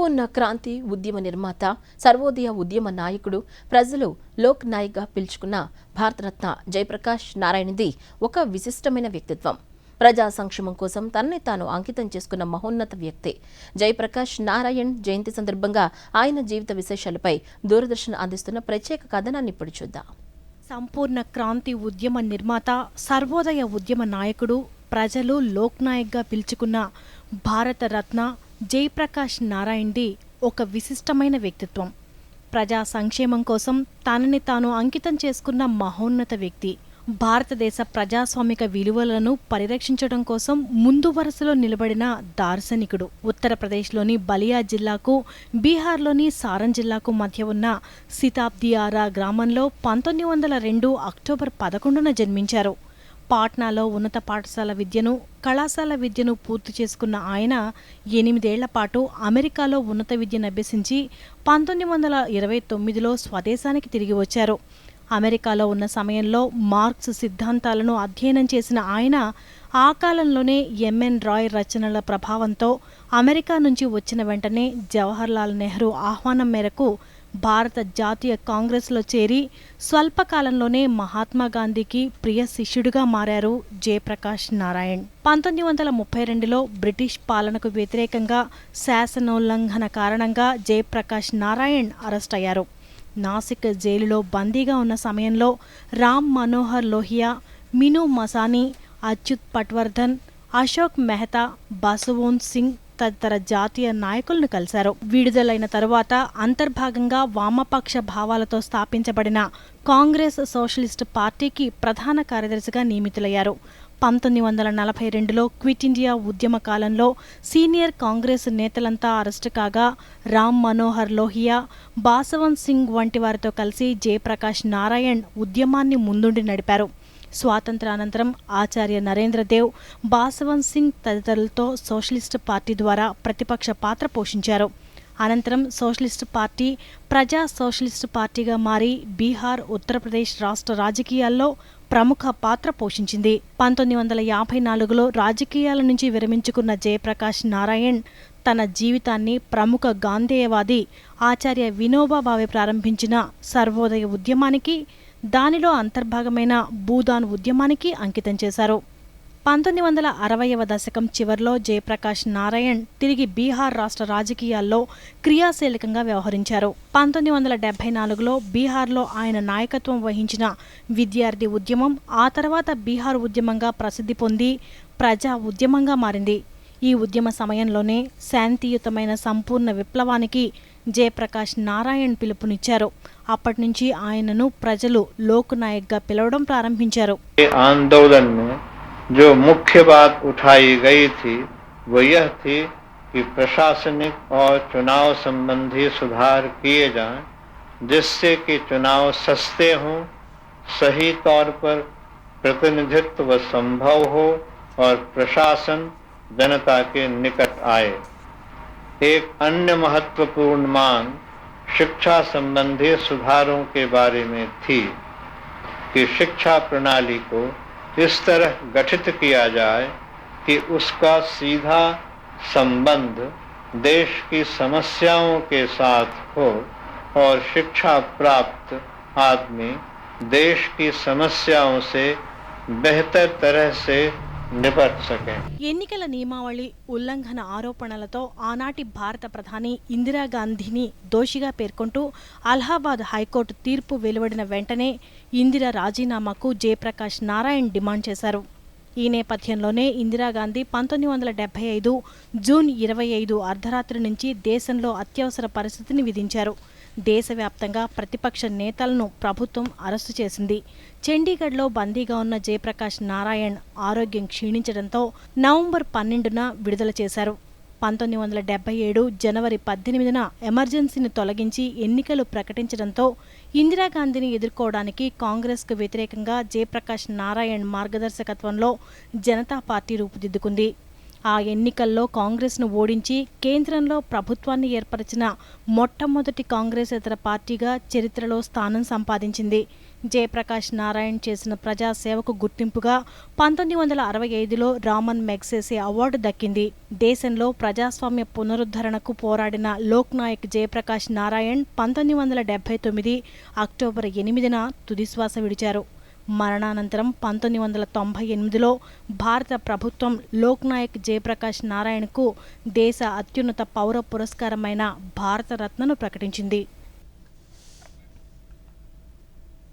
పూర్ణ క్రాంతి ఉద్యమ నిర్మాత, సర్వోదయ ఉద్యమ నాయకుడు, ప్రజలు లోక్ నాయక్గా పిలుచుకున్న భారతరత్న జయప్రకాష్ నారాయణ్ది ఒక విశిష్టమైన వ్యక్తిత్వం. ప్రజా సంక్షేమం కోసం తనని తాను అంకితం చేసుకున్న మహోన్నత వ్యక్తి. జయప్రకాష్ నారాయణ్ జయంతి సందర్భంగా ఆయన జీవిత విశేషాలపై దూరదర్శన్ అందిస్తున్న ప్రత్యేక కథనాన్ని ఇప్పుడు చూద్దాం. సంపూర్ణ క్రాంతి ఉద్యమ నిర్మాత, సర్వోదయ ఉద్యమ నాయకుడు, ప్రజలు లోక్ నాయక్గా పిలుచుకున్న భారతరత్న జయప్రకాష్ నారాయణ్ది ఒక విశిష్టమైన వ్యక్తిత్వం. ప్రజా సంక్షేమం కోసం తనని తాను అంకితం చేసుకున్న మహోన్నత వ్యక్తి. భారతదేశ ప్రజాస్వామిక విలువలను పరిరక్షించడం కోసం ముందు వరుసలో నిలబడిన దార్శనికుడు. ఉత్తరప్రదేశ్లోని బలియా జిల్లాకు, బీహార్లోని సారన్ జిల్లాకు మధ్య ఉన్న సితాబ్దియారా గ్రామంలో 1902 అక్టోబర్ 11న జన్మించారు. పాట్నాలో ఉన్నత పాఠశాల విద్యను, కళాశాల విద్యను పూర్తి చేసుకున్న ఆయన 8 ఏళ్ల పాటు అమెరికాలో ఉన్నత విద్యను అభ్యసించి 1929లో స్వదేశానికి తిరిగి వచ్చారు. అమెరికాలో ఉన్న సమయంలో మార్క్స్ సిద్ధాంతాలను అధ్యయనం చేసిన ఆయన ఆ కాలంలోనే ఎంఎన్ రాయ్ రచనల ప్రభావంతో అమెరికా నుంచి వచ్చిన వెంటనే జవహర్లాల్ నెహ్రూ ఆహ్వానం మేరకు భారత జాతీయ కాంగ్రెస్లో చేరి స్వల్పకాలంలోనే మహాత్మాగాంధీకి ప్రియ శిష్యుడిగా మారారు జయప్రకాష్ నారాయణ్. 1932లో బ్రిటిష్ పాలనకు వ్యతిరేకంగా శాసనోల్లంఘన కారణంగా జయప్రకాష్ నారాయణ్ అరెస్ట్ అయ్యారు. నాసిక్ జైలులో బందీగా ఉన్న సమయంలో రామ్ మనోహర్ లోహియా, మిను మసానీ, అచ్యుత్ పట్వర్ధన్, అశోక్ మెహతా, బసవంత్ సింగ్ తదితర జాతీయ నాయకులను కలిశారు. విడుదలైన తరువాత అంతర్భాగంగా వామపక్ష భావాలతో స్థాపించబడిన కాంగ్రెస్ సోషలిస్ట్ పార్టీకి ప్రధాన కార్యదర్శిగా నియమితులయ్యారు. 1942లో క్విట్ ఇండియా ఉద్యమ కాలంలో సీనియర్ కాంగ్రెస్ నేతలంతా అరెస్టు కాగా రామ్ మనోహర్ లోహియా, బాసవంత్ సింగ్ వంటి వారితో కలిసి జయప్రకాష్ నారాయణ్ ఉద్యమాన్ని ముందుండి నడిపారు. స్వాతంత్రానంతరం ఆచార్య నరేంద్రదేవ్, బాసవంత్ సింగ్ తదితరులతో సోషలిస్టు పార్టీ ద్వారా ప్రతిపక్ష పాత్ర పోషించారు. అనంతరం సోషలిస్టు పార్టీ ప్రజా సోషలిస్టు పార్టీగా మారి బీహార్, ఉత్తరప్రదేశ్ రాష్ట్ర రాజకీయాల్లో ప్రముఖ పాత్ర పోషించింది. 1954లో రాజకీయాల నుంచి విరమించుకున్న జయప్రకాష్ నారాయణ్ తన జీవితాన్ని ప్రముఖ గాంధేయవాది ఆచార్య వినోబా భావే ప్రారంభించిన సర్వోదయ ఉద్యమానికి, దానిలో అంతర్భాగమైన భూదాన్ ఉద్యమానికి అంకితం చేశారు. 1960వ దశకం చివర్లో జయప్రకాష్ నారాయణ్ తిరిగి బీహార్ రాష్ట్ర రాజకీయాల్లో క్రియాశీలకంగా వ్యవహరించారు. 1974లో బీహార్లో ఆయన నాయకత్వం వహించిన విద్యార్థి ఉద్యమం ఆ తర్వాత బీహార్ ఉద్యమంగా ప్రసిద్ధి పొంది ప్రజా ఉద్యమంగా మారింది. ఈ ఉద్యమ సమయంలోనే శాంతియుతమైన సంపూర్ణ విప్లవానికి జయప్రకాష్ నారాయణ్ పిలుపునిచ్చారు. అప్పటి నుంచి ఆయనను ప్రజలు లోక్ నాయక్గా పిలవడం ప్రారంభించారు. जो मुख्य बात उठाई गई थी वो यह थी कि प्रशासनिक और चुनाव संबंधी सुधार किए जाएं, जिससे कि चुनाव सस्ते हों, सही तौर पर प्रतिनिधित्व संभव हो और प्रशासन जनता के निकट आए. एक अन्य महत्वपूर्ण मांग शिक्षा संबंधी सुधारों के बारे में थी कि शिक्षा प्रणाली को इस तरह गठित किया जाए कि उसका सीधा संबंध देश की समस्याओं के साथ हो और शिक्षा प्राप्त आदमी देश की समस्याओं से बेहतर तरह से నిపట్ సకే. ఎన్నికల నియమావళి ఉల్లంఘన ఆరోపణలతో ఆనాటి భారత ప్రధాని ఇందిరాగాంధీని దోషిగా పేర్కొంటూ అలహాబాద్ హైకోర్టు తీర్పు వెలువడిన వెంటనే ఇందిర రాజీనామాకు జయప్రకాష్ నారాయణ్ డిమాండ్ చేశారు. ఈ నేపథ్యంలోనే ఇందిరాగాంధీ 1975 జూన్ 25 అర్ధరాత్రి నుంచి దేశంలో అత్యవసర పరిస్థితిని విధించారు. దేశవ్యాప్తంగా ప్రతిపక్ష నేతలను ప్రభుత్వం అరెస్టు చేసింది. చండీగఢ్లో బందీగా ఉన్న జయప్రకాష్ నారాయణ్ ఆరోగ్యం క్షీణించడంతో నవంబర్ 12న విడుదల చేశారు. 1977 జనవరి 18న ఎమర్జెన్సీని తొలగించి ఎన్నికలు ప్రకటించడంతో ఇందిరాగాంధీని ఎదుర్కోవడానికి కాంగ్రెస్కు వ్యతిరేకంగా జయప్రకాష్ నారాయణ్ మార్గదర్శకత్వంలో జనతా పార్టీ రూపుదిద్దుకుంది. ఆ ఎన్నికల్లో కాంగ్రెస్ను ఓడించి కేంద్రంలో ప్రభుత్వాన్ని ఏర్పరిచిన మొట్టమొదటి కాంగ్రెసేతర పార్టీగా చరిత్రలో స్థానం సంపాదించింది. జయప్రకాష్ నారాయణ్ చేసిన ప్రజాసేవకు గుర్తింపుగా 1965లో రామన్ మెగ్సెసే అవార్డు దక్కింది. దేశంలో ప్రజాస్వామ్య పునరుద్ధరణకు పోరాడిన లోక్ నాయక్ జయప్రకాష్ నారాయణ్ 1979 అక్టోబర్ 8న తుదిశ్వాస విడిచారు. మరణానంతరం 1998లో భారత ప్రభుత్వం లోక్ నాయక్ జయప్రకాష్ నారాయణ్కు దేశ అత్యున్నత పౌర పురస్కారమైన భారతరత్నను ప్రకటించింది.